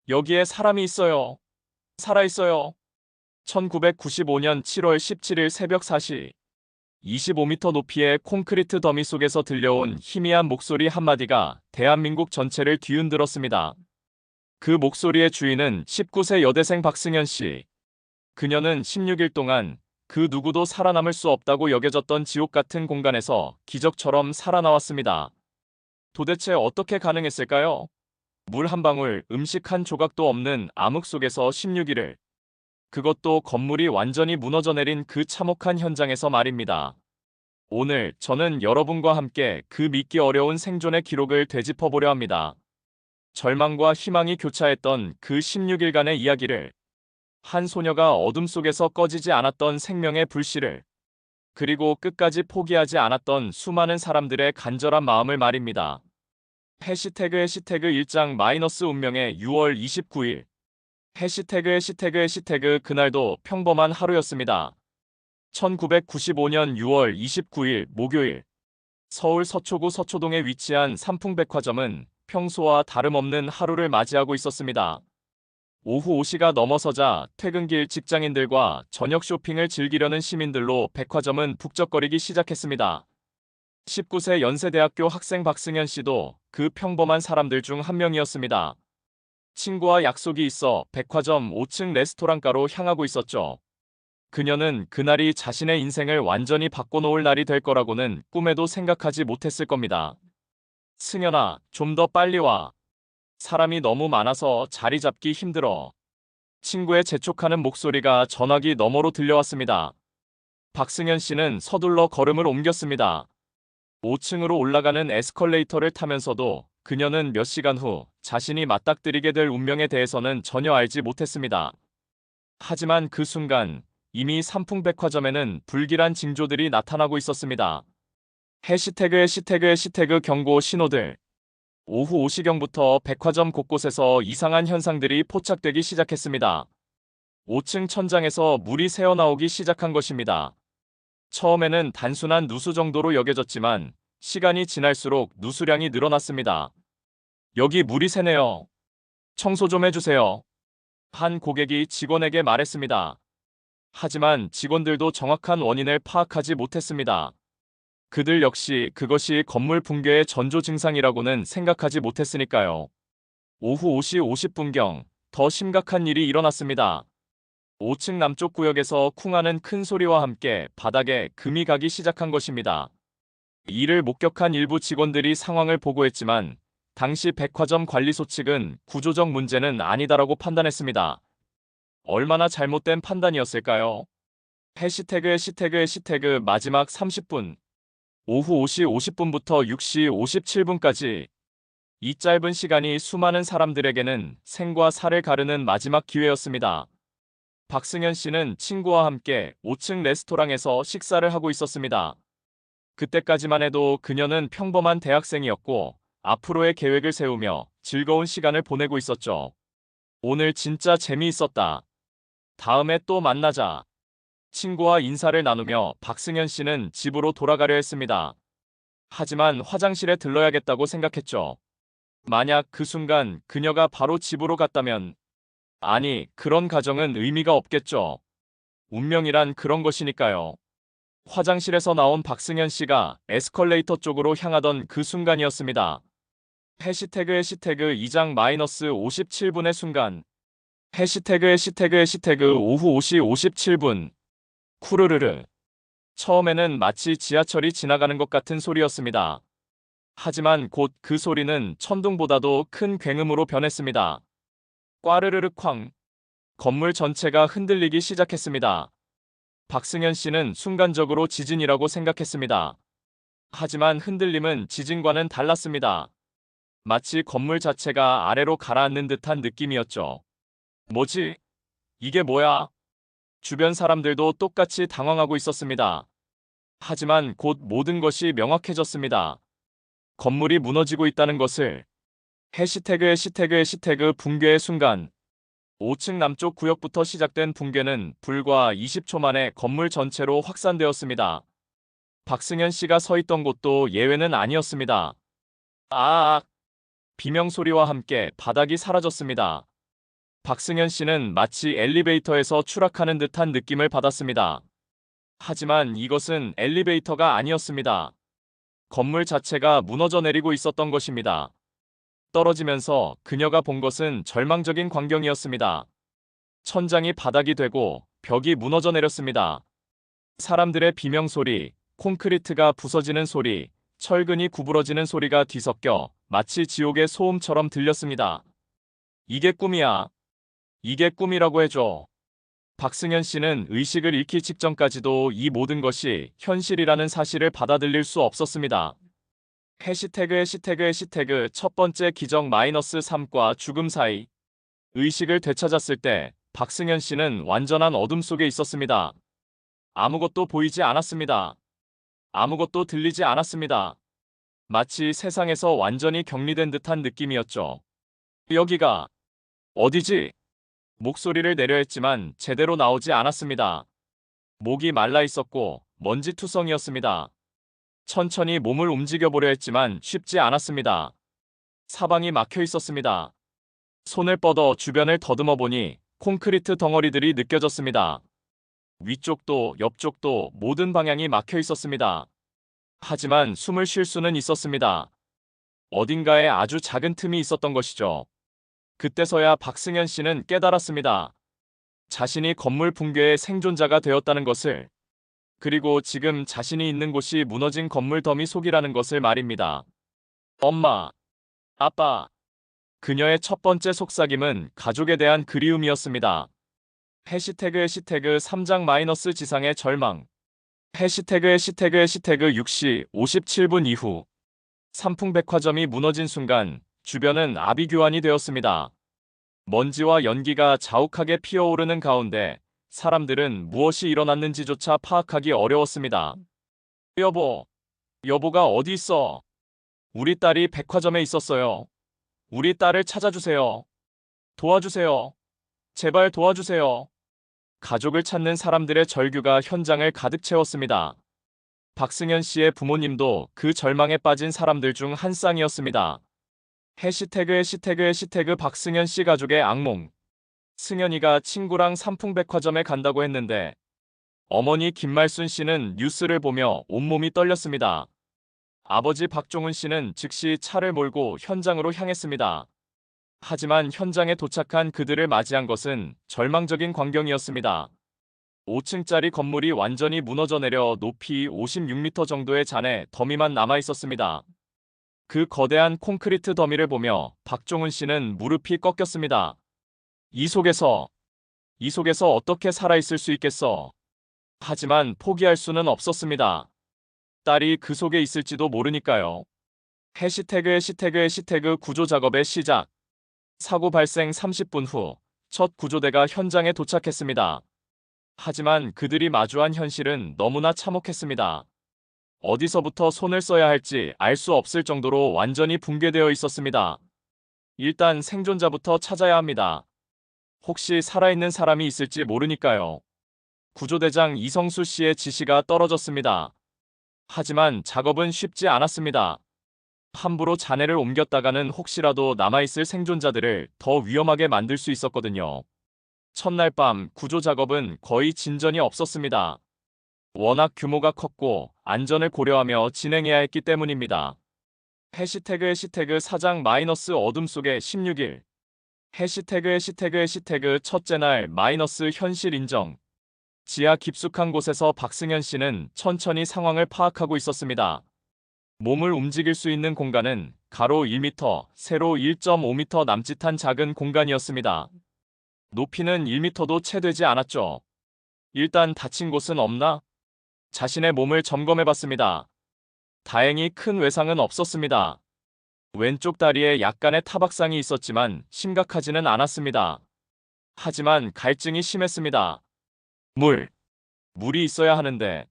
여기에 사람이 있어요. 살아있어요. 1995년 7월 17일 새벽 4시 25m 높이의 콘크리트 더미 속에서 들려온 희미한 목소리 한마디가 대한민국 전체를 뒤흔들었습니다. 그 목소리의 주인은 19세 여대생 박승현 씨. 그녀는 16일 동안 그 누구도 살아남을 수 없다고 여겨졌던 지옥 같은 공간에서 기적처럼 살아나왔습니다. 도대체 어떻게 가능했을까요? 물 한 방울, 음식 한 조각도 없는 암흑 속에서 16일을. 그것도 건물이 완전히 무너져 내린 그 참혹한 현장에서 말입니다. 오늘 저는 여러분과 함께 그 믿기 어려운 생존의 기록을 되짚어보려 합니다. 절망과 희망이 교차했던 그 16일간의 이야기를, 한 소녀가 어둠 속에서 꺼지지 않았던 생명의 불씨를, 그리고 끝까지 포기하지 않았던 수많은 사람들의 간절한 마음을 말입니다. 해시태그 1장 마이너스 운명의 6월 29일. 해시태그 그날도 평범한 하루였습니다. 1995년 6월 29일 목요일. 서울 서초구 서초동에 위치한 삼풍백화점은 평소와 다름없는 하루를 맞이하고 있었습니다. 오후 5시가 넘어서자 퇴근길 직장인들과 저녁 쇼핑을 즐기려는 시민들로 백화점은 북적거리기 시작했습니다. 19세 연세대학교 학생 박승현 씨도 그 평범한 사람들 중 한 명이었습니다. 친구와 약속이 있어 백화점 5층 레스토랑가로 향하고 있었죠. 그녀는 그날이 자신의 인생을 완전히 바꿔놓을 날이 될 거라고는 꿈에도 생각하지 못했을 겁니다. 승현아, 좀 더 빨리 와. 사람이 너무 많아서 자리 잡기 힘들어. 친구의 재촉하는 목소리가 전화기 너머로 들려왔습니다. 박승현 씨는 서둘러 걸음을 옮겼습니다. 5층으로 올라가는 에스컬레이터를 타면서도 그녀는 몇 시간 후 자신이 맞닥뜨리게 될 운명에 대해서는 전혀 알지 못했습니다. 하지만 그 순간 이미 삼풍백화점에는 불길한 징조들이 나타나고 있었습니다. 해시태그 경고 신호들. 오후 5시경부터 백화점 곳곳에서 이상한 현상들이 포착되기 시작했습니다. 5층 천장에서 물이 새어나오기 시작한 것입니다. 처음에는 단순한 누수 정도로 여겨졌지만 시간이 지날수록 누수량이 늘어났습니다. 여기 물이 새네요. 청소 좀 해주세요. 한 고객이 직원에게 말했습니다. 하지만 직원들도 정확한 원인을 파악하지 못했습니다. 그들 역시 그것이 건물 붕괴의 전조 증상이라고는 생각하지 못했으니까요. 오후 5시 50분경 더 심각한 일이 일어났습니다. 5층 남쪽 구역에서 쿵하는 큰 소리와 함께 바닥에 금이 가기 시작한 것입니다. 이를 목격한 일부 직원들이 상황을 보고했지만 당시 백화점 관리소 측은 구조적 문제는 아니다라고 판단했습니다. 얼마나 잘못된 판단이었을까요? 해시태그 마지막 30분. 오후 5시 50분부터 6시 57분까지. 이 짧은 시간이 수많은 사람들에게는 생과 사를 가르는 마지막 기회였습니다. 박승현 씨는 친구와 함께 5층 레스토랑에서 식사를 하고 있었습니다. 그때까지만 해도 그녀는 평범한 대학생이었고 앞으로의 계획을 세우며 즐거운 시간을 보내고 있었죠. 오늘 진짜 재미있었다. 다음에 또 만나자. 친구와 인사를 나누며 박승현 씨는 집으로 돌아가려 했습니다. 하지만 화장실에 들러야겠다고 생각했죠. 만약 그 순간 그녀가 바로 집으로 갔다면, 아니, 그런 가정은 의미가 없겠죠. 운명이란 그런 것이니까요. 화장실에서 나온 박승현 씨가 에스컬레이터 쪽으로 향하던 그 순간이었습니다. 해시태그 2장 마이너스 57분의 순간. 해시태그 오후 5시 57분. 쿠르르르. 처음에는 마치 지하철이 지나가는 것 같은 소리였습니다. 하지만 곧 그 소리는 천둥보다도 큰 굉음으로 변했습니다. 꽈르르르 쾅. 건물 전체가 흔들리기 시작했습니다. 박승현 씨는 순간적으로 지진이라고 생각했습니다. 하지만 흔들림은 지진과는 달랐습니다. 마치 건물 자체가 아래로 가라앉는 듯한 느낌이었죠. 뭐지? 이게 뭐야? 주변 사람들도 똑같이 당황하고 있었습니다. 하지만 곧 모든 것이 명확해졌습니다. 건물이 무너지고 있다는 것을. 해시태그 붕괴의 순간. 5층 남쪽 구역부터 시작된 붕괴는 불과 20초 만에 건물 전체로 확산되었습니다. 박승현 씨가 서 있던 곳도 예외는 아니었습니다. 아악! 비명소리와 함께 바닥이 사라졌습니다. 박승현 씨는 마치 엘리베이터에서 추락하는 듯한 느낌을 받았습니다. 하지만 이것은 엘리베이터가 아니었습니다. 건물 자체가 무너져 내리고 있었던 것입니다. 떨어지면서 그녀가 본 것은 절망적인 광경이었습니다. 천장이 바닥이 되고 벽이 무너져 내렸습니다. 사람들의 비명소리, 콘크리트가 부서지는 소리, 철근이 구부러지는 소리가 뒤섞여 마치 지옥의 소음처럼 들렸습니다. 이게 꿈이야. 이게 꿈이라고 해줘. 박승현 씨는 의식을 잃기 직전까지도 이 모든 것이 현실이라는 사실을 받아들일 수 없었습니다. 해시태그 첫 번째 기적 -3과 죽음 사이. 의식을 되찾았을 때 박승현 씨는 완전한 어둠 속에 있었습니다. 아무것도 보이지 않았습니다. 아무것도 들리지 않았습니다. 마치 세상에서 완전히 격리된 듯한 느낌이었죠. 여기가 어디지? 목소리를 내려 했지만 제대로 나오지 않았습니다. 목이 말라 있었고 먼지투성이었습니다. 천천히 몸을 움직여보려 했지만 쉽지 않았습니다. 사방이 막혀 있었습니다. 손을 뻗어 주변을 더듬어 보니 콘크리트 덩어리들이 느껴졌습니다. 위쪽도 옆쪽도 모든 방향이 막혀 있었습니다. 하지만 숨을 쉴 수는 있었습니다. 어딘가에 아주 작은 틈이 있었던 것이죠. 그때서야 박승현 씨는 깨달았습니다. 자신이 건물 붕괴의 생존자가 되었다는 것을. 그리고 지금 자신이 있는 곳이 무너진 건물 더미 속이라는 것을 말입니다. 엄마, 아빠. 그녀의 첫 번째 속삭임은 가족에 대한 그리움이었습니다. 해시태그 3장 마이너스 지상의 절망. 해시태그 6시 57분 이후. 삼풍백화점이 무너진 순간 주변은 아비규환이 되었습니다. 먼지와 연기가 자욱하게 피어오르는 가운데 사람들은 무엇이 일어났는지조차 파악하기 어려웠습니다. 여보, 여보가 어디 있어? 우리 딸이 백화점에 있었어요. 우리 딸을 찾아주세요. 도와주세요. 제발 도와주세요. 가족을 찾는 사람들의 절규가 현장을 가득 채웠습니다. 박승현 씨의 부모님도 그 절망에 빠진 사람들 중 한 쌍이었습니다. 해시태그 박승현 씨 가족의 악몽. 승현이가 친구랑 삼풍백화점에 간다고 했는데 어머니 김말순 씨는 뉴스를 보며 온몸이 떨렸습니다. 아버지 박종훈 씨는 즉시 차를 몰고 현장으로 향했습니다. 하지만 현장에 도착한 그들을 맞이한 것은 절망적인 광경이었습니다. 5층짜리 건물이 완전히 무너져 내려 높이 56m 정도의 잔해 더미만 남아 있었습니다. 그 거대한 콘크리트 더미를 보며 박종훈 씨는 무릎이 꺾였습니다. 이 속에서 어떻게 살아있을 수 있겠어? 하지만 포기할 수는 없었습니다. 딸이 그 속에 있을지도 모르니까요. 해시태그 구조 작업의 시작. 사고 발생 30분 후 첫 구조대가 현장에 도착했습니다. 하지만 그들이 마주한 현실은 너무나 참혹했습니다. 어디서부터 손을 써야 할지 알 수 없을 정도로 완전히 붕괴되어 있었습니다. 일단 생존자부터 찾아야 합니다. 혹시 살아있는 사람이 있을지 모르니까요. 구조대장 이성수 씨의 지시가 떨어졌습니다. 하지만 작업은 쉽지 않았습니다. 함부로 잔해를 옮겼다가는 혹시라도 남아있을 생존자들을 더 위험하게 만들 수 있었거든요. 첫날 밤 구조 작업은 거의 진전이 없었습니다. 워낙 규모가 컸고 안전을 고려하며 진행해야 했기 때문입니다. 해시태그 4장 마이너스 어둠 속의 16일. 해시태그 첫째 날 마이너스 현실 인정. 지하 깊숙한 곳에서 박승현 씨는 천천히 상황을 파악하고 있었습니다. 몸을 움직일 수 있는 공간은 가로 1m, 세로 1.5m 남짓한 작은 공간이었습니다. 높이는 1m도 채 되지 않았죠. 일단 다친 곳은 없나? 자신의 몸을 점검해봤습니다. 다행히 큰 외상은 없었습니다. 왼쪽 다리에 약간의 타박상이 있었지만 심각하지는 않았습니다. 하지만 갈증이 심했습니다. 물이 있어야 하는데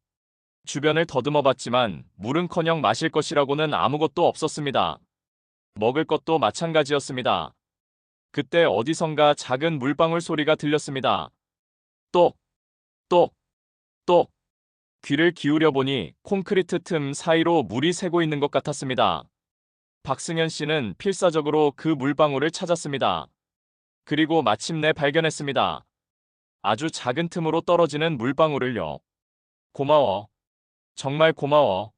주변을 더듬어봤지만 물은커녕 마실 것이라고는 아무것도 없었습니다. 먹을 것도 마찬가지였습니다. 그때 어디선가 작은 물방울 소리가 들렸습니다. 똑, 똑, 똑. 귀를 기울여 보니 콘크리트 틈 사이로 물이 새고 있는 것 같았습니다. 박승현 씨는 필사적으로 그 물방울을 찾았습니다. 그리고 마침내 발견했습니다. 아주 작은 틈으로 떨어지는 물방울을요. 고마워. 정말 고마워.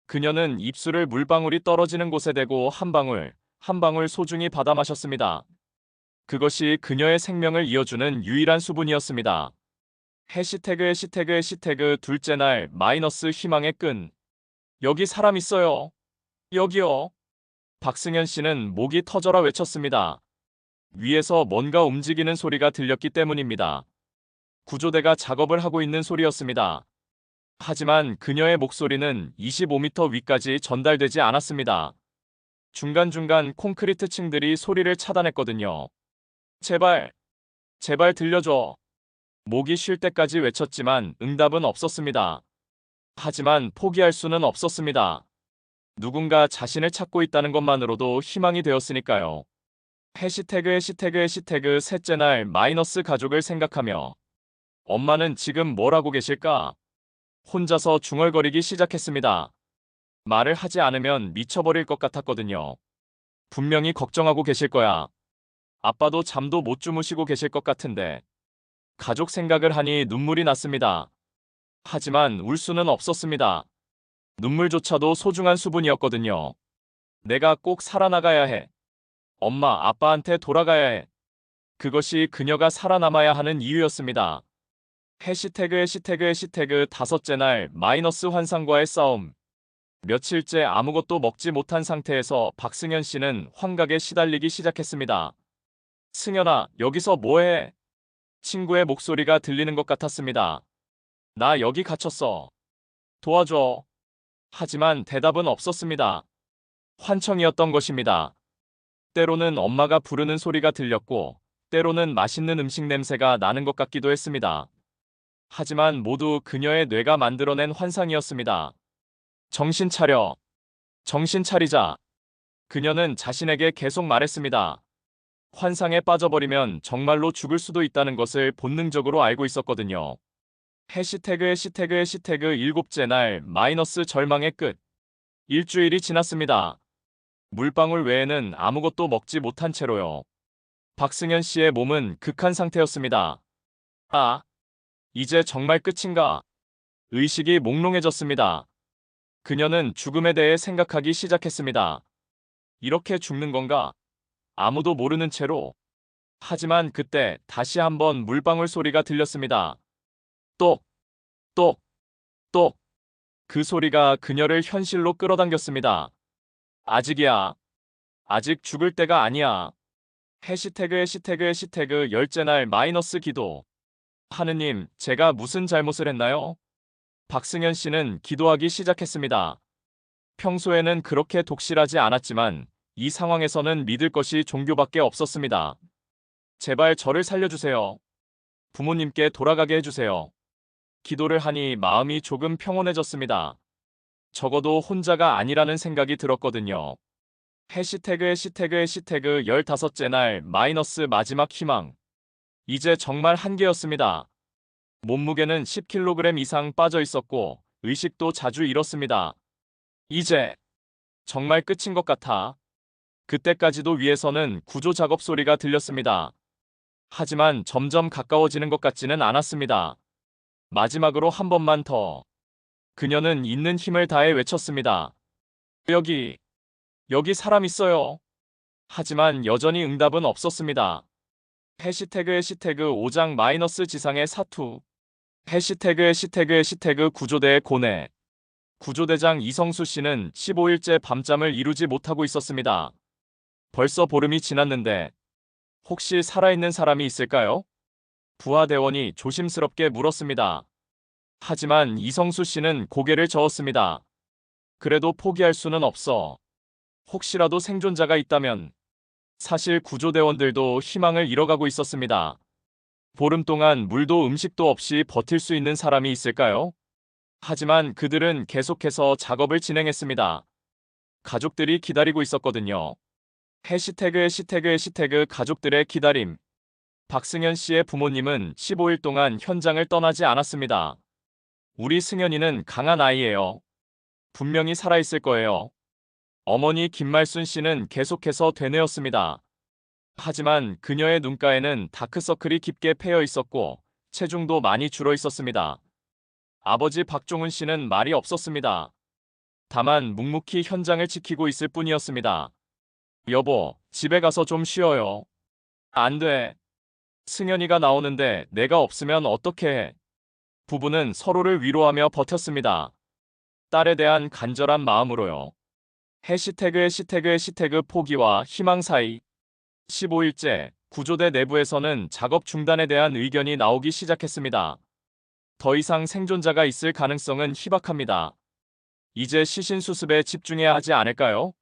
그녀는 입술을 물방울이 떨어지는 곳에 대고 한 방울, 한 방울 소중히 받아 마셨습니다. 그것이 그녀의 생명을 이어주는 유일한 수분이었습니다. 해시태그 둘째 날 마이너스 희망의 끈. 여기 사람 있어요. 여기요. 박승현 씨는 목이 터져라 외쳤습니다. 위에서 뭔가 움직이는 소리가 들렸기 때문입니다. 구조대가 작업을 하고 있는 소리였습니다. 하지만 그녀의 목소리는 25m 위까지 전달되지 않았습니다. 중간중간 콘크리트 층들이 소리를 차단했거든요. 제발, 제발 들려줘. 목이 쉴 때까지 외쳤지만 응답은 없었습니다. 하지만 포기할 수는 없었습니다. 누군가 자신을 찾고 있다는 것만으로도 희망이 되었으니까요. 해시태그 셋째 날 마이너스 가족을 생각하며 엄마는 지금 뭘 하고 계실까? 혼자서 중얼거리기 시작했습니다. 말을 하지 않으면 미쳐버릴 것 같았거든요. 분명히 걱정하고 계실 거야. 아빠도 잠도 못 주무시고 계실 것 같은데. 가족 생각을 하니 눈물이 났습니다. 하지만 울 수는 없었습니다. 눈물조차도 소중한 수분이었거든요. 내가 꼭 살아나가야 해. 엄마, 아빠한테 돌아가야 해. 그것이 그녀가 살아남아야 하는 이유였습니다. 해시태그 다섯째 날 마이너스 환상과의 싸움. 며칠째 아무것도 먹지 못한 상태에서 박승현 씨는 환각에 시달리기 시작했습니다. 승현아, 여기서 뭐해? 친구의 목소리가 들리는 것 같았습니다. 나 여기 갇혔어. 도와줘. 하지만 대답은 없었습니다. 환청이었던 것입니다. 때로는 엄마가 부르는 소리가 들렸고, 때로는 맛있는 음식 냄새가 나는 것 같기도 했습니다. 하지만 모두 그녀의 뇌가 만들어낸 환상이었습니다. 정신 차려. 정신 차리자. 그녀는 자신에게 계속 말했습니다. 환상에 빠져버리면 정말로 죽을 수도 있다는 것을 본능적으로 알고 있었거든요. 해시태그 일곱째 날 마이너스 절망의 끝. 일주일이 지났습니다. 물방울 외에는 아무것도 먹지 못한 채로요. 박승현 씨의 몸은 극한 상태였습니다. 아, 이제 정말 끝인가? 의식이 몽롱해졌습니다. 그녀는 죽음에 대해 생각하기 시작했습니다. 이렇게 죽는 건가? 아무도 모르는 채로. 하지만 그때 다시 한번 물방울 소리가 들렸습니다. 똑, 똑, 똑. 그 소리가 그녀를 현실로 끌어당겼습니다. 아직이야. 아직 죽을 때가 아니야. 해시태그 열째 날 마이너스 기도. 하느님, 제가 무슨 잘못을 했나요? 박승현 씨는 기도하기 시작했습니다. 평소에는 그렇게 독실하지 않았지만 이 상황에서는 믿을 것이 종교밖에 없었습니다. 제발 저를 살려주세요. 부모님께 돌아가게 해주세요. 기도를 하니 마음이 조금 평온해졌습니다. 적어도 혼자가 아니라는 생각이 들었거든요. 해시태그 15째 날 마이너스 마지막 희망. 이제 정말 한계였습니다. 몸무게는 10kg 이상 빠져 있었고 의식도 자주 잃었습니다. 이제 정말 끝인 것 같아. 그때까지도 위에서는 구조 작업 소리가 들렸습니다. 하지만 점점 가까워지는 것 같지는 않았습니다. 마지막으로 한 번만 더. 그녀는 있는 힘을 다해 외쳤습니다. 여기 사람 있어요. 하지만 여전히 응답은 없었습니다. 해시태그 5장 마이너스 지상의 사투. 해시태그 구조대의 고뇌. 구조대장 이성수 씨는 15일째 밤잠을 이루지 못하고 있었습니다. 벌써 보름이 지났는데 혹시 살아있는 사람이 있을까요? 부하대원이 조심스럽게 물었습니다. 하지만 이성수 씨는 고개를 저었습니다. 그래도 포기할 수는 없어. 혹시라도 생존자가 있다면. 사실 구조대원들도 희망을 잃어가고 있었습니다. 보름 동안 물도 음식도 없이 버틸 수 있는 사람이 있을까요? 하지만 그들은 계속해서 작업을 진행했습니다. 가족들이 기다리고 있었거든요. 해시태그 가족들의 기다림. 박승현 씨의 부모님은 15일 동안 현장을 떠나지 않았습니다. 우리 승현이는 강한 아이예요. 분명히 살아있을 거예요. 어머니 김말순 씨는 계속해서 되뇌었습니다. 하지만 그녀의 눈가에는 다크서클이 깊게 패여 있었고 체중도 많이 줄어 있었습니다. 아버지 박종훈 씨는 말이 없었습니다. 다만 묵묵히 현장을 지키고 있을 뿐이었습니다. 여보, 집에 가서 좀 쉬어요. 안 돼. 승현이가 나오는데 내가 없으면 어떻게 해? 부부는 서로를 위로하며 버텼습니다. 딸에 대한 간절한 마음으로요. 해시태그 포기와 희망 사이 15일째 구조대 내부에서는 작업 중단에 대한 의견이 나오기 시작했습니다. 더 이상 생존자가 있을 가능성은 희박합니다. 이제 시신 수습에 집중해야 하지 않을까요?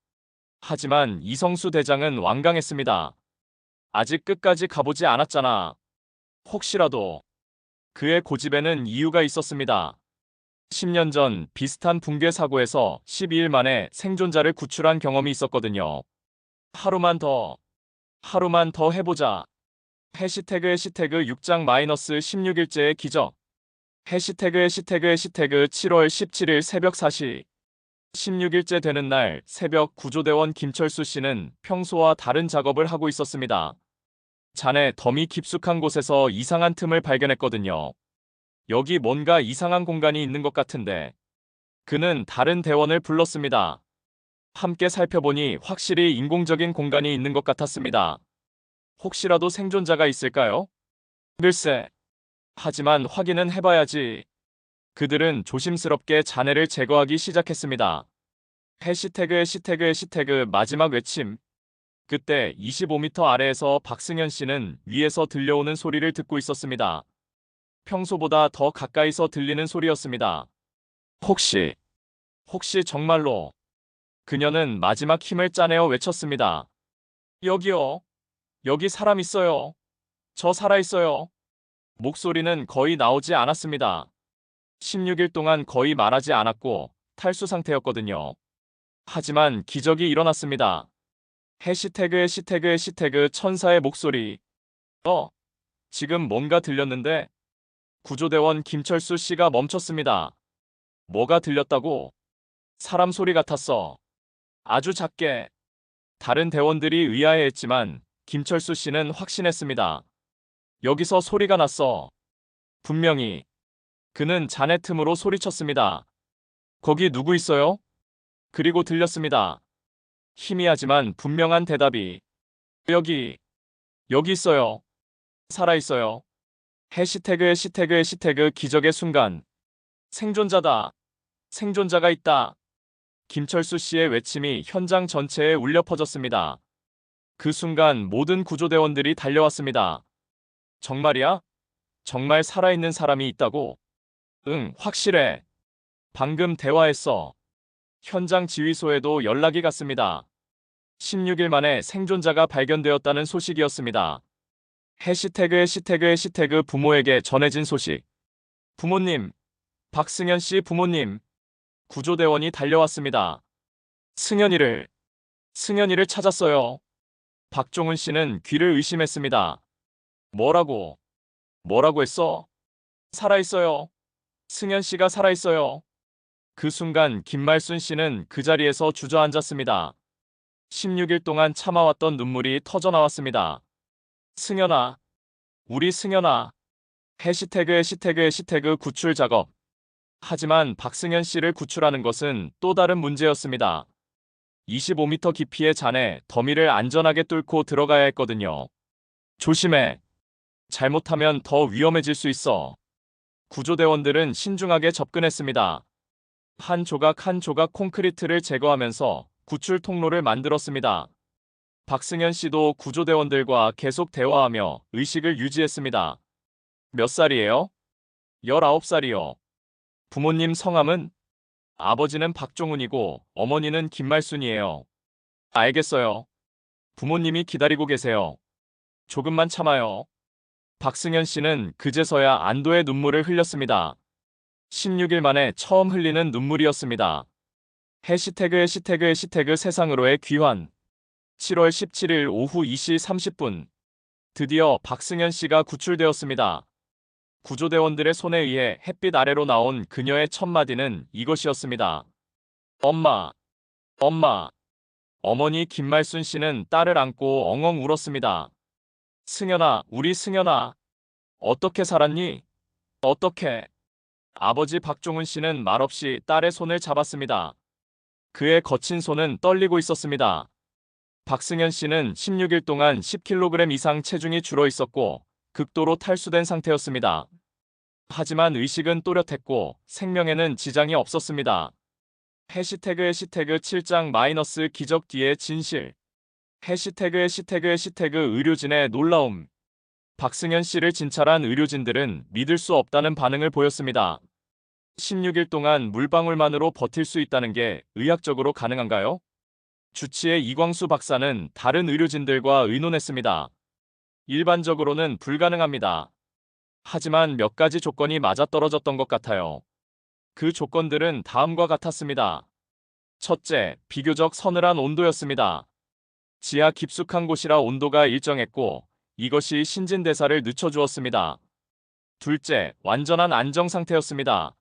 하지만 이성수 대장은 완강했습니다. 아직 끝까지 가보지 않았잖아. 혹시라도. 그의 고집에는 이유가 있었습니다. 10년 전 비슷한 붕괴 사고에서 12일 만에 생존자를 구출한 경험이 있었거든요. 하루만 더 해보자. 해시태그 6장 -16일째의 기적. 해시태그 7월 17일 새벽 4시. 16일째 되는 날 새벽 구조대원 김철수 씨는 평소와 다른 작업을 하고 있었습니다. 잔에 덤이 깊숙한 곳에서 이상한 틈을 발견했거든요. 여기 뭔가 이상한 공간이 있는 것 같은데. 그는 다른 대원을 불렀습니다. 함께 살펴보니 확실히 인공적인 공간이 있는 것 같았습니다. 혹시라도 생존자가 있을까요? 글쎄. 하지만 확인은 해봐야지. 그들은 조심스럽게 잔해를 제거하기 시작했습니다. 해시태그 마지막 외침. 그때 25m 아래에서 박승현 씨는 위에서 들려오는 소리를 듣고 있었습니다. 평소보다 더 가까이서 들리는 소리였습니다. 혹시 정말로. 그녀는 마지막 힘을 짜내어 외쳤습니다. 여기요. 여기 사람 있어요. 저 살아있어요. 목소리는 거의 나오지 않았습니다. 16일 동안 거의 말하지 않았고 탈수 상태였거든요. 하지만 기적이 일어났습니다. 해시태그 천사의 목소리. 지금 뭔가 들렸는데? 구조대원 김철수 씨가 멈췄습니다. 뭐가 들렸다고? 사람 소리 같았어. 아주 작게. 다른 대원들이 의아해했지만 김철수 씨는 확신했습니다. 여기서 소리가 났어. 분명히. 그는 잔해 틈으로 소리쳤습니다. 거기 누구 있어요? 그리고 들렸습니다. 희미하지만 분명한 대답이. 여기 있어요. 살아있어요. 해시태그 기적의 순간. 생존자다. 생존자가 있다. 김철수 씨의 외침이 현장 전체에 울려 퍼졌습니다. 그 순간 모든 구조대원들이 달려왔습니다. 정말이야? 정말 살아있는 사람이 있다고? 응, 확실해. 방금 대화했어. 현장 지휘소에도 연락이 갔습니다. 16일 만에 생존자가 발견되었다는 소식이었습니다. 해시태그 부모에게 전해진 소식. 부모님, 박승현 씨 부모님. 구조대원이 달려왔습니다. 승현이를 찾았어요. 박종훈 씨는 귀를 의심했습니다. 뭐라고 했어? 살아있어요. 승현 씨가 살아있어요. 그 순간 김말순 씨는 그 자리에서 주저앉았습니다. 16일 동안 참아왔던 눈물이 터져나왔습니다. 승현아, 우리 승현아. 해시태그 구출 작업. 하지만 박승현 씨를 구출하는 것은 또 다른 문제였습니다. 25m 깊이의 잔에 더미를 안전하게 뚫고 들어가야 했거든요. 조심해. 잘못하면 더 위험해질 수 있어. 구조대원들은 신중하게 접근했습니다. 한 조각 콘크리트를 제거하면서 구출 통로를 만들었습니다. 박승현 씨도 구조대원들과 계속 대화하며 의식을 유지했습니다. 몇 살이에요? 19살이요. 부모님 성함은? 아버지는 박종훈이고 어머니는 김말순이에요. 알겠어요. 부모님이 기다리고 계세요. 조금만 참아요. 박승현 씨는 그제서야 안도의 눈물을 흘렸습니다. 16일 만에 처음 흘리는 눈물이었습니다. 해시태그 세상으로의 귀환. 7월 17일 오후 2시 30분. 드디어 박승현 씨가 구출되었습니다. 구조대원들의 손에 의해 햇빛 아래로 나온 그녀의 첫 마디는 이것이었습니다. 엄마, 엄마. 어머니 김말순 씨는 딸을 안고 엉엉 울었습니다. 승연아, 우리 승연아, 어떻게 살았니? 어떻게? 아버지 박종훈 씨는 말없이 딸의 손을 잡았습니다. 그의 거친 손은 떨리고 있었습니다. 박승현 씨는 16일 동안 10kg 이상 체중이 줄어 있었고 극도로 탈수된 상태였습니다. 하지만 의식은 또렷했고 생명에는 지장이 없었습니다. 해시태그 7장 마이너스 기적 뒤의 진실. 해시태그 의료진의 놀라움. 박승현 씨를 진찰한 의료진들은 믿을 수 없다는 반응을 보였습니다. 16일 동안 물방울만으로 버틸 수 있다는 게 의학적으로 가능한가요? 주치의 이광수 박사는 다른 의료진들과 의논했습니다. 일반적으로는 불가능합니다. 하지만 몇 가지 조건이 맞아떨어졌던 것 같아요. 그 조건들은 다음과 같았습니다. 첫째, 비교적 서늘한 온도였습니다. 지하 깊숙한 곳이라 온도가 일정했고 이것이 신진대사를 늦춰주었습니다. 둘째, 완전한 안정 상태였습니다.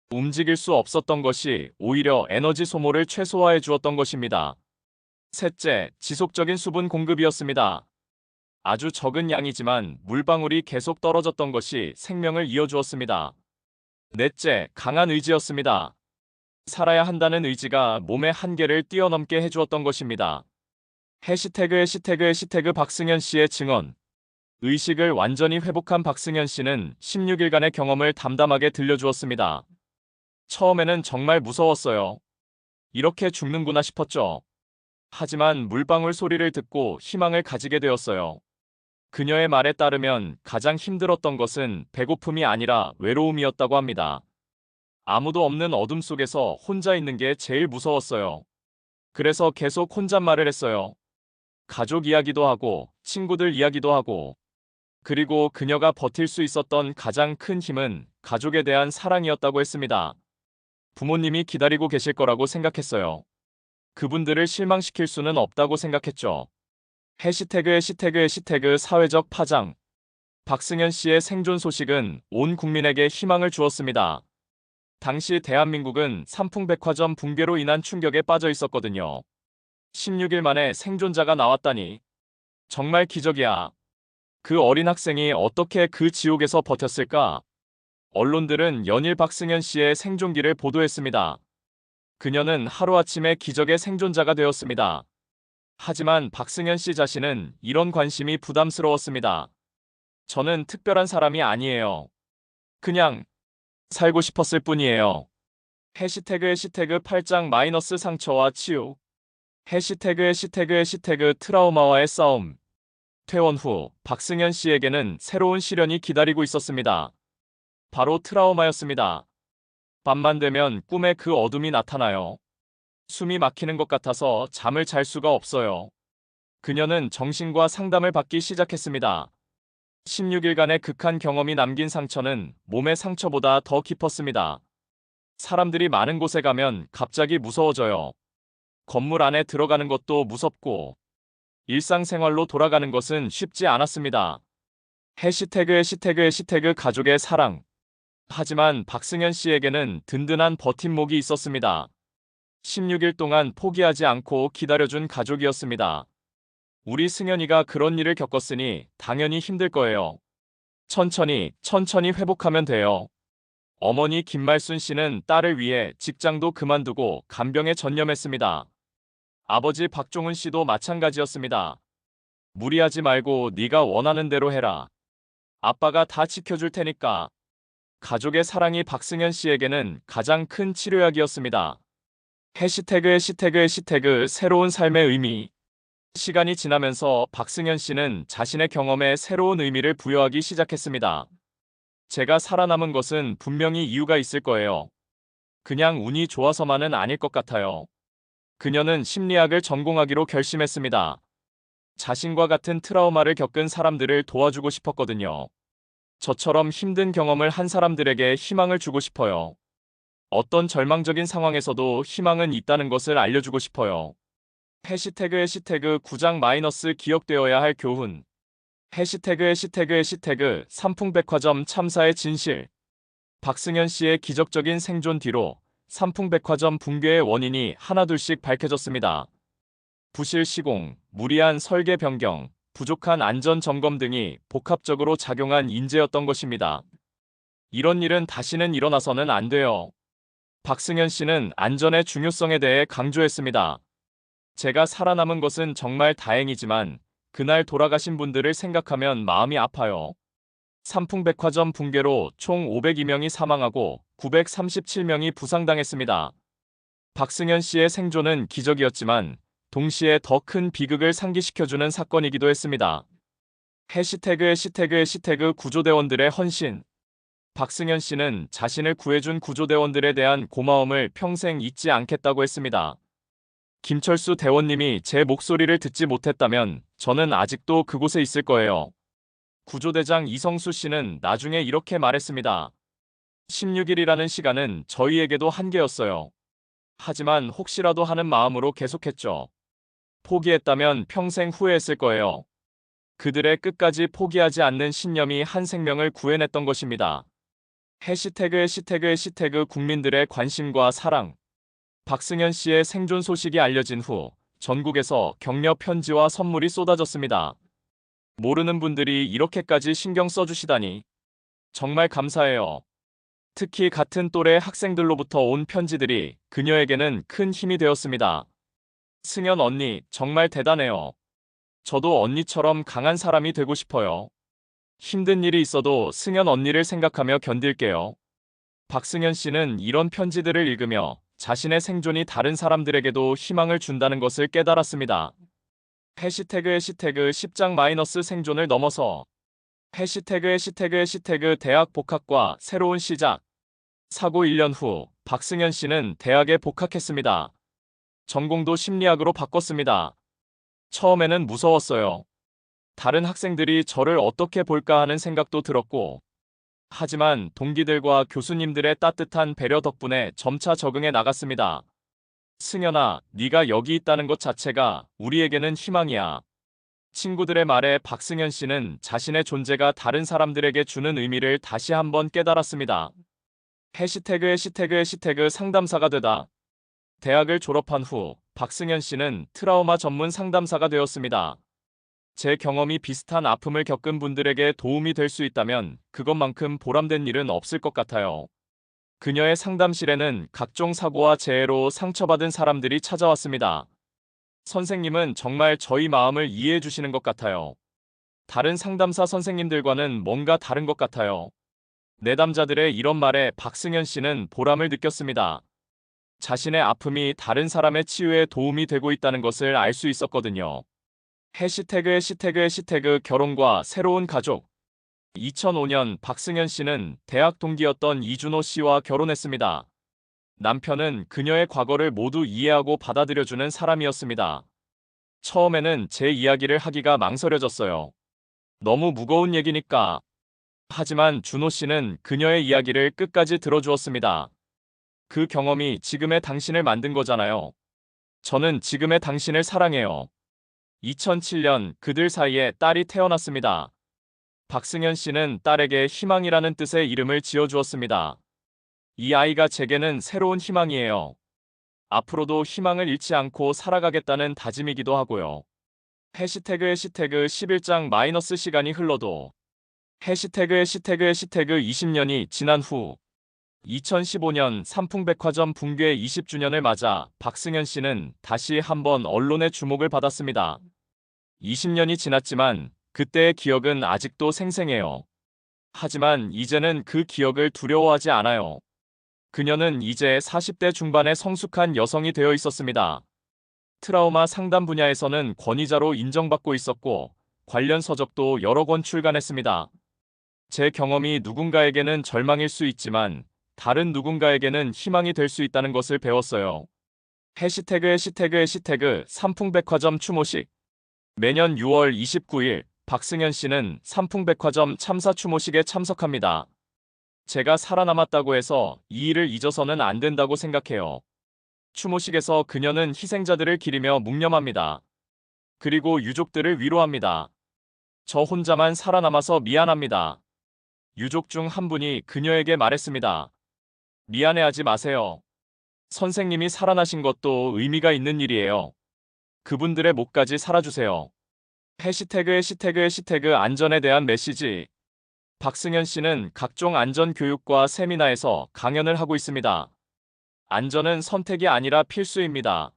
움직일 수 없었던 것이 오히려 에너지 소모를 최소화해 주었던 것입니다. 셋째, 지속적인 수분 공급이었습니다. 아주 적은 양이지만 물방울이 계속 떨어졌던 것이 생명을 이어주었습니다. 넷째, 강한 의지였습니다. 살아야 한다는 의지가 몸의 한계를 뛰어넘게 해주었던 것입니다. 해시태그 박승현 씨의 증언. 의식을 완전히 회복한 박승현 씨는 16일간의 경험을 담담하게 들려주었습니다. 처음에는 정말 무서웠어요. 이렇게 죽는구나 싶었죠. 하지만 물방울 소리를 듣고 희망을 가지게 되었어요. 그녀의 말에 따르면 가장 힘들었던 것은 배고픔이 아니라 외로움이었다고 합니다. 아무도 없는 어둠 속에서 혼자 있는 게 제일 무서웠어요. 그래서 계속 혼잣말을 했어요. 가족 이야기도 하고, 친구들 이야기도 하고. 그리고 그녀가 버틸 수 있었던 가장 큰 힘은 가족에 대한 사랑이었다고 했습니다. 부모님이 기다리고 계실 거라고 생각했어요. 그분들을 실망시킬 수는 없다고 생각했죠. 해시태그 사회적 파장. 박승현 씨의 생존 소식은 온 국민에게 희망을 주었습니다. 당시 대한민국은 삼풍백화점 붕괴로 인한 충격에 빠져 있었거든요. 16일 만에 생존자가 나왔다니. 정말 기적이야. 그 어린 학생이 어떻게 그 지옥에서 버텼을까? 언론들은 연일 박승현 씨의 생존기를 보도했습니다. 그녀는 하루아침에 기적의 생존자가 되었습니다. 하지만 박승현 씨 자신은 이런 관심이 부담스러웠습니다. 저는 특별한 사람이 아니에요. 그냥 살고 싶었을 뿐이에요. 해시태그 8장 마이너스 상처와 치유. 해시태그 트라우마와의 싸움. 퇴원 후 박승현 씨에게는 새로운 시련이 기다리고 있었습니다. 바로 트라우마였습니다. 밤만 되면 꿈에 그 어둠이 나타나요. 숨이 막히는 것 같아서 잠을 잘 수가 없어요. 그녀는 정신과 상담을 받기 시작했습니다. 16일간의 극한 경험이 남긴 상처는 몸의 상처보다 더 깊었습니다. 사람들이 많은 곳에 가면 갑자기 무서워져요. 건물 안에 들어가는 것도 무섭고 일상생활로 돌아가는 것은 쉽지 않았습니다. 해시태그 가족의 사랑. 하지만 박승현 씨에게는 든든한 버팀목이 있었습니다. 16일 동안 포기하지 않고 기다려준 가족이었습니다. 우리 승현이가 그런 일을 겪었으니 당연히 힘들 거예요. 천천히 회복하면 돼요. 어머니 김말순 씨는 딸을 위해 직장도 그만두고 간병에 전념했습니다. 아버지 박종훈 씨도 마찬가지였습니다. 무리하지 말고 네가 원하는 대로 해라. 아빠가 다 지켜줄 테니까. 가족의 사랑이 박승현 씨에게는 가장 큰 치료약이었습니다. 해시태그 새로운 삶의 의미. 시간이 지나면서 박승현 씨는 자신의 경험에 새로운 의미를 부여하기 시작했습니다. 제가 살아남은 것은 분명히 이유가 있을 거예요. 그냥 운이 좋아서만은 아닐 것 같아요. 그녀는 심리학을 전공하기로 결심했습니다. 자신과 같은 트라우마를 겪은 사람들을 도와주고 싶었거든요. 저처럼 힘든 경험을 한 사람들에게 희망을 주고 싶어요. 어떤 절망적인 상황에서도 희망은 있다는 것을 알려주고 싶어요. 해시태그 9장 마이너스 기억되어야 할 교훈. 해시태그 삼풍백화점 참사의 진실. 박승현 씨의 기적적인 생존 뒤로 삼풍백화점 붕괴의 원인이 하나둘씩 밝혀졌습니다. 부실 시공, 무리한 설계 변경, 부족한 안전 점검 등이 복합적으로 작용한 인재였던 것입니다. 이런 일은 다시는 일어나서는 안 돼요. 박승현 씨는 안전의 중요성에 대해 강조했습니다. 제가 살아남은 것은 정말 다행이지만 그날 돌아가신 분들을 생각하면 마음이 아파요. 삼풍백화점 붕괴로 총 502명이 사망하고 937명이 부상당했습니다. 박승현 씨의 생존은 기적이었지만 동시에 더 큰 비극을 상기시켜주는 사건이기도 했습니다. 해시태그 구조대원들의 헌신. 박승현 씨는 자신을 구해준 구조대원들에 대한 고마움을 평생 잊지 않겠다고 했습니다. 김철수 대원님이 제 목소리를 듣지 못했다면 저는 아직도 그곳에 있을 거예요. 구조대장 이성수 씨는 나중에 이렇게 말했습니다. 16일이라는 시간은 저희에게도 한계였어요. 하지만 혹시라도 하는 마음으로 계속했죠. 포기했다면 평생 후회했을 거예요. 그들의 끝까지 포기하지 않는 신념이 한 생명을 구해냈던 것입니다. 해시태그 국민들의 관심과 사랑. 박승현 씨의 생존 소식이 알려진 후 전국에서 격려 편지와 선물이 쏟아졌습니다. 모르는 분들이 이렇게까지 신경 써주시다니 정말 감사해요. 특히 같은 또래 학생들로부터 온 편지들이 그녀에게는 큰 힘이 되었습니다. 승현 언니, 정말 대단해요. 저도 언니처럼 강한 사람이 되고 싶어요. 힘든 일이 있어도 승현 언니를 생각하며 견딜게요. 박승현 씨는 이런 편지들을 읽으며 자신의 생존이 다른 사람들에게도 희망을 준다는 것을 깨달았습니다. 해시태그 10장 마이너스 생존을 넘어서 해시태그 대학 복학과 새로운 시작. 사고 1년 후 박승현 씨는 대학에 복학했습니다. 전공도 심리학으로 바꿨습니다. 처음에는 무서웠어요. 다른 학생들이 저를 어떻게 볼까 하는 생각도 들었고, 하지만 동기들과 교수님들의 따뜻한 배려 덕분에 점차 적응해 나갔습니다. 승현아, 네가 여기 있다는 것 자체가 우리에게는 희망이야. 친구들의 말에 박승현 씨는 자신의 존재가 다른 사람들에게 주는 의미를 다시 한번 깨달았습니다. 해시태그 상담사가 되다. 대학을 졸업한 후 박승현 씨는 트라우마 전문 상담사가 되었습니다. 제 경험이 비슷한 아픔을 겪은 분들에게 도움이 될 수 있다면 그것만큼 보람된 일은 없을 것 같아요. 그녀의 상담실에는 각종 사고와 재해로 상처받은 사람들이 찾아왔습니다. 선생님은 정말 저희 마음을 이해해 주시는 것 같아요. 다른 상담사 선생님들과는 뭔가 다른 것 같아요. 내담자들의 이런 말에 박승현 씨는 보람을 느꼈습니다. 자신의 아픔이 다른 사람의 치유에 도움이 되고 있다는 것을 알 수 있었거든요. 해시태그 결혼과 새로운 가족. 2005년 박승현 씨는 대학 동기였던 이준호 씨와 결혼했습니다. 남편은 그녀의 과거를 모두 이해하고 받아들여주는 사람이었습니다. 처음에는 제 이야기를 하기가 망설여졌어요. 너무 무거운 얘기니까. 하지만 준호 씨는 그녀의 이야기를 끝까지 들어주었습니다. 그 경험이 지금의 당신을 만든 거잖아요. 저는 지금의 당신을 사랑해요. 2007년 그들 사이에 딸이 태어났습니다. 박승현 씨는 딸에게 희망이라는 뜻의 이름을 지어주었습니다. 이 아이가 제게는 새로운 희망이에요. 앞으로도 희망을 잃지 않고 살아가겠다는 다짐이기도 하고요. 해시태그 11장 마이너스 시간이 흘러도 해시태그 20년이 지난 후 2015년 삼풍백화점 붕괴 20주년을 맞아 박승현 씨는 다시 한번 언론의 주목을 받았습니다. 20년이 지났지만 그때의 기억은 아직도 생생해요. 하지만 이제는 그 기억을 두려워하지 않아요. 그녀는 이제 40대 중반의 성숙한 여성이 되어 있었습니다. 트라우마 상담 분야에서는 권위자로 인정받고 있었고 관련 서적도 여러 권 출간했습니다. 제 경험이 누군가에게는 절망일 수 있지만 다른 누군가에게는 희망이 될 수 있다는 것을 배웠어요. 해시태그 삼풍백화점 추모식. 매년 6월 29일 박승현 씨는 삼풍백화점 참사 추모식에 참석합니다. 제가 살아남았다고 해서 이 일을 잊어서는 안 된다고 생각해요. 추모식에서 그녀는 희생자들을 기리며 묵념합니다. 그리고 유족들을 위로합니다. 저 혼자만 살아남아서 미안합니다. 유족 중 한 분이 그녀에게 말했습니다. 미안해하지 마세요. 선생님이 살아나신 것도 의미가 있는 일이에요. 그분들의 목까지 살아주세요. 해시태그 안전에 대한 메시지. 박승현 씨는 각종 안전 교육과 세미나에서 강연을 하고 있습니다. 안전은 선택이 아니라 필수입니다.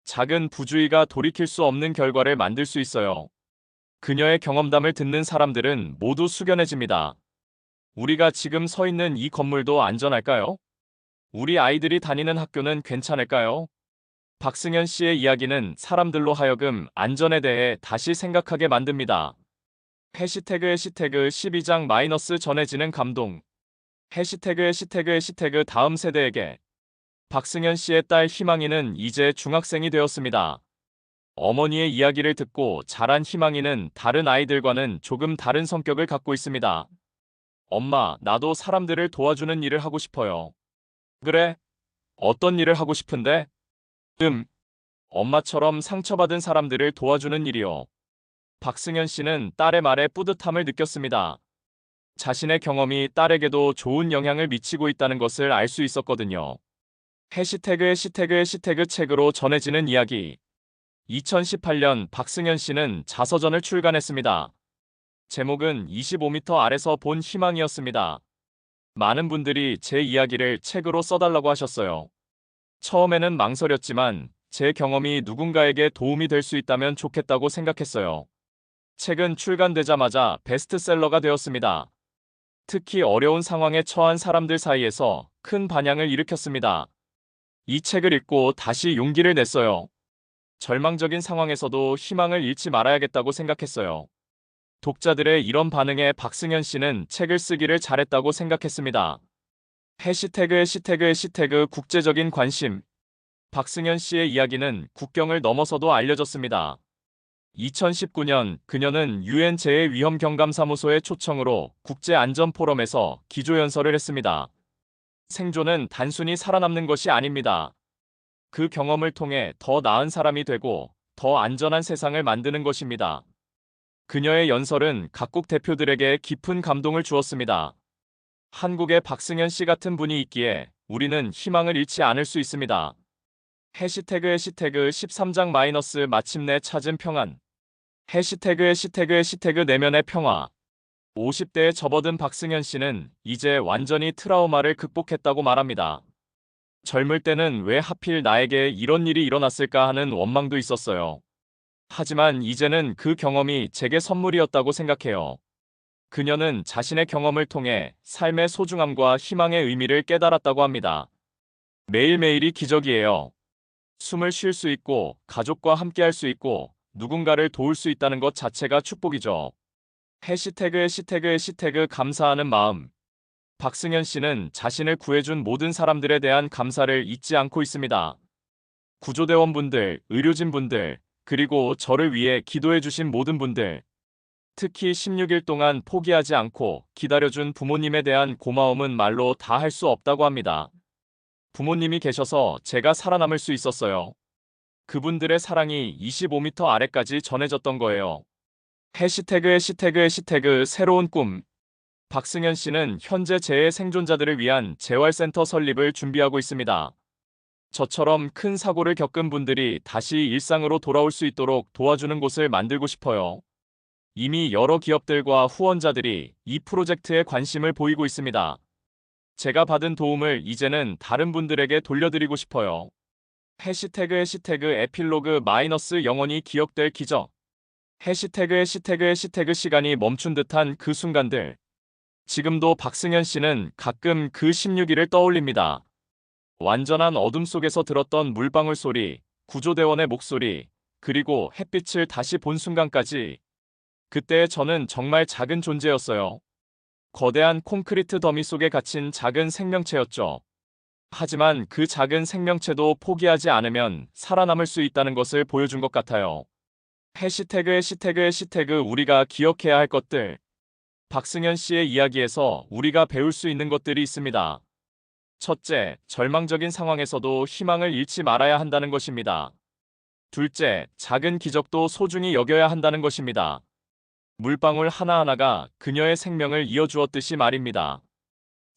작은 부주의가 돌이킬 수 없는 결과를 만들 수 있어요. 그녀의 경험담을 듣는 사람들은 모두 숙연해집니다. 우리가 지금 서 있는 이 건물도 안전할까요? 우리 아이들이 다니는 학교는 괜찮을까요? 박승현 씨의 이야기는 사람들로 하여금 안전에 대해 다시 생각하게 만듭니다. 해시태그 12장 마이너스 전해지는 감동. 해시태그 다음 세대에게. 박승현 씨의 딸 희망이는 이제 중학생이 되었습니다. 어머니의 이야기를 듣고 자란 희망이는 다른 아이들과는 조금 다른 성격을 갖고 있습니다. 엄마, 나도 사람들을 도와주는 일을 하고 싶어요. 그래? 어떤 일을 하고 싶은데? 엄마처럼 상처받은 사람들을 도와주는 일이요. 박승현 씨는 딸의 말에 뿌듯함을 느꼈습니다. 자신의 경험이 딸에게도 좋은 영향을 미치고 있다는 것을 알 수 있었거든요. 해시태그 책으로 전해지는 이야기. 2018년 박승현 씨는 자서전을 출간했습니다. 제목은 25m 아래서 본 희망이었습니다. 많은 분들이 제 이야기를 책으로 써달라고 하셨어요. 처음에는 망설였지만 제 경험이 누군가에게 도움이 될 수 있다면 좋겠다고 생각했어요. 책은 출간되자마자 베스트셀러가 되었습니다. 특히 어려운 상황에 처한 사람들 사이에서 큰 반향을 일으켰습니다. 이 책을 읽고 다시 용기를 냈어요. 절망적인 상황에서도 희망을 잃지 말아야겠다고 생각했어요. 독자들의 이런 반응에 박승현 씨는 책을 쓰기를 잘했다고 생각했습니다. 해시태그 국제적인 관심. 박승현 씨의 이야기는 국경을 넘어서도 알려졌습니다. 2019년 그녀는 유엔 재해위험경감사무소의 초청으로 국제안전포럼에서 기조연설을 했습니다. 생존은 단순히 살아남는 것이 아닙니다. 그 경험을 통해 더 나은 사람이 되고 더 안전한 세상을 만드는 것입니다. 그녀의 연설은 각국 대표들에게 깊은 감동을 주었습니다. 한국에 박승현 씨 같은 분이 있기에 우리는 희망을 잃지 않을 수 있습니다. 해시태그 13장 마이너스 마침내 찾은 평안. 해시태그 내면의 평화. 50대에 접어든 박승현 씨는 이제 완전히 트라우마를 극복했다고 말합니다. 젊을 때는 왜 하필 나에게 이런 일이 일어났을까 하는 원망도 있었어요. 하지만 이제는 그 경험이 제게 선물이었다고 생각해요. 그녀는 자신의 경험을 통해 삶의 소중함과 희망의 의미를 깨달았다고 합니다. 매일매일이 기적이에요. 숨을 쉴 수 있고, 가족과 함께할 수 있고, 누군가를 도울 수 있다는 것 자체가 축복이죠. 해시태그 감사하는 마음. 박승현 씨는 자신을 구해준 모든 사람들에 대한 감사를 잊지 않고 있습니다. 구조대원분들, 의료진분들, 그리고 저를 위해 기도해주신 모든 분들. 특히 16일 동안 포기하지 않고 기다려준 부모님에 대한 고마움은 말로 다 할 수 없다고 합니다. 부모님이 계셔서 제가 살아남을 수 있었어요. 그분들의 사랑이 25m 아래까지 전해졌던 거예요. 해시태그 새로운 꿈. 박승현 씨는 현재 재해 생존자들을 위한 재활센터 설립을 준비하고 있습니다. 저처럼 큰 사고를 겪은 분들이 다시 일상으로 돌아올 수 있도록 도와주는 곳을 만들고 싶어요. 이미 여러 기업들과 후원자들이 이 프로젝트에 관심을 보이고 있습니다. 제가 받은 도움을 이제는 다른 분들에게 돌려드리고 싶어요. 해시태그 에필로그 마이너스 영원히 기억될 기적. 해시태그 시간이 멈춘 듯한 그 순간들. 지금도 박승현 씨는 가끔 그 16일을 떠올립니다. 완전한 어둠 속에서 들었던 물방울 소리, 구조대원의 목소리, 그리고 햇빛을 다시 본 순간까지. 그때 저는 정말 작은 존재였어요. 거대한 콘크리트 더미 속에 갇힌 작은 생명체였죠. 하지만 그 작은 생명체도 포기하지 않으면 살아남을 수 있다는 것을 보여준 것 같아요. 해시태그 우리가 기억해야 할 것들. 박승현 씨의 이야기에서 우리가 배울 수 있는 것들이 있습니다. 첫째, 절망적인 상황에서도 희망을 잃지 말아야 한다는 것입니다. 둘째, 작은 기적도 소중히 여겨야 한다는 것입니다. 물방울 하나하나가 그녀의 생명을 이어주었듯이 말입니다.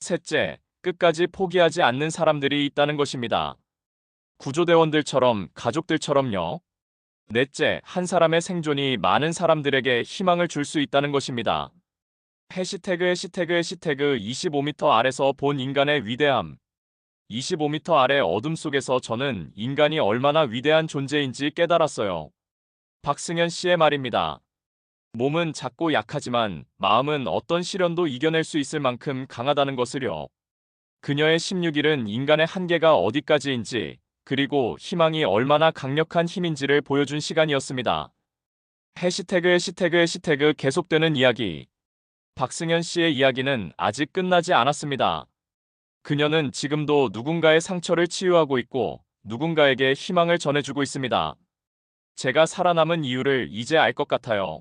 셋째, 끝까지 포기하지 않는 사람들이 있다는 것입니다. 구조대원들처럼, 가족들처럼요. 넷째, 한 사람의 생존이 많은 사람들에게 희망을 줄 수 있다는 것입니다. 해시태그 25m 아래서 본 인간의 위대함. 25m 아래 어둠 속에서 저는 인간이 얼마나 위대한 존재인지 깨달았어요. 박승현 씨의 말입니다. 몸은 작고 약하지만 마음은 어떤 시련도 이겨낼 수 있을 만큼 강하다는 것을요. 그녀의 16일은 인간의 한계가 어디까지인지, 그리고 희망이 얼마나 강력한 힘인지를 보여준 시간이었습니다. 해시태그 계속되는 이야기. 박승현 씨의 이야기는 아직 끝나지 않았습니다. 그녀는 지금도 누군가의 상처를 치유하고 있고 누군가에게 희망을 전해주고 있습니다. 제가 살아남은 이유를 이제 알 것 같아요.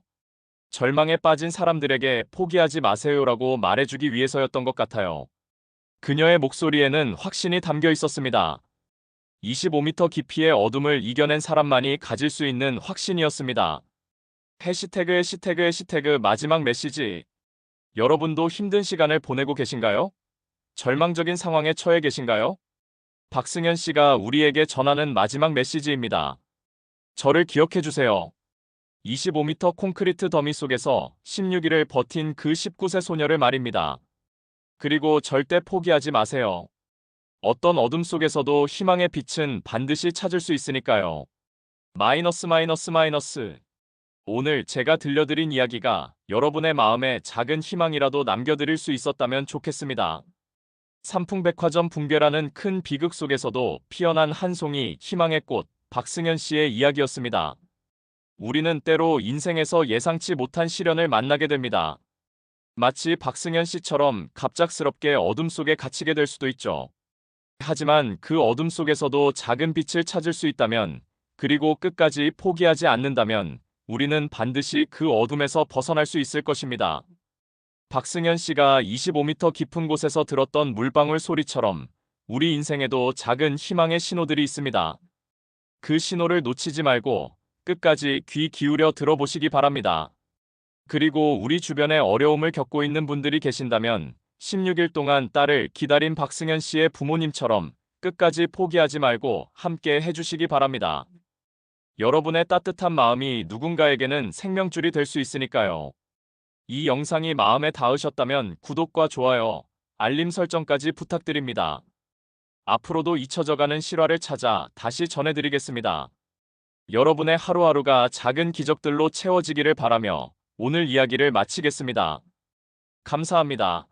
절망에 빠진 사람들에게 포기하지 마세요라고 말해주기 위해서였던 것 같아요. 그녀의 목소리에는 확신이 담겨 있었습니다. 25m 깊이의 어둠을 이겨낸 사람만이 가질 수 있는 확신이었습니다. 해시태그 마지막 메시지. 여러분도 힘든 시간을 보내고 계신가요? 절망적인 상황에 처해 계신가요? 박승현 씨가 우리에게 전하는 마지막 메시지입니다. 저를 기억해 주세요. 25m 콘크리트 더미 속에서 16일을 버틴 그 19세 소녀를 말입니다. 그리고 절대 포기하지 마세요. 어떤 어둠 속에서도 희망의 빛은 반드시 찾을 수 있으니까요. 마이너스. 오늘 제가 들려드린 이야기가 여러분의 마음에 작은 희망이라도 남겨드릴 수 있었다면 좋겠습니다. 삼풍백화점 붕괴라는 큰 비극 속에서도 피어난 한 송이 희망의 꽃, 박승현 씨의 이야기였습니다. 우리는 때로 인생에서 예상치 못한 시련을 만나게 됩니다. 마치 박승현 씨처럼 갑작스럽게 어둠 속에 갇히게 될 수도 있죠. 하지만 그 어둠 속에서도 작은 빛을 찾을 수 있다면, 그리고 끝까지 포기하지 않는다면, 우리는 반드시 그 어둠에서 벗어날 수 있을 것입니다. 박승현 씨가 25m 깊은 곳에서 들었던 물방울 소리처럼 우리 인생에도 작은 희망의 신호들이 있습니다. 그 신호를 놓치지 말고 끝까지 귀 기울여 들어보시기 바랍니다. 그리고 우리 주변에 어려움을 겪고 있는 분들이 계신다면 16일 동안 딸을 기다린 박승현 씨의 부모님처럼 끝까지 포기하지 말고 함께 해주시기 바랍니다. 여러분의 따뜻한 마음이 누군가에게는 생명줄이 될 수 있으니까요. 이 영상이 마음에 닿으셨다면 구독과 좋아요, 알림 설정까지 부탁드립니다. 앞으로도 잊혀져가는 실화를 찾아 다시 전해드리겠습니다. 여러분의 하루하루가 작은 기적들로 채워지기를 바라며 오늘 이야기를 마치겠습니다. 감사합니다.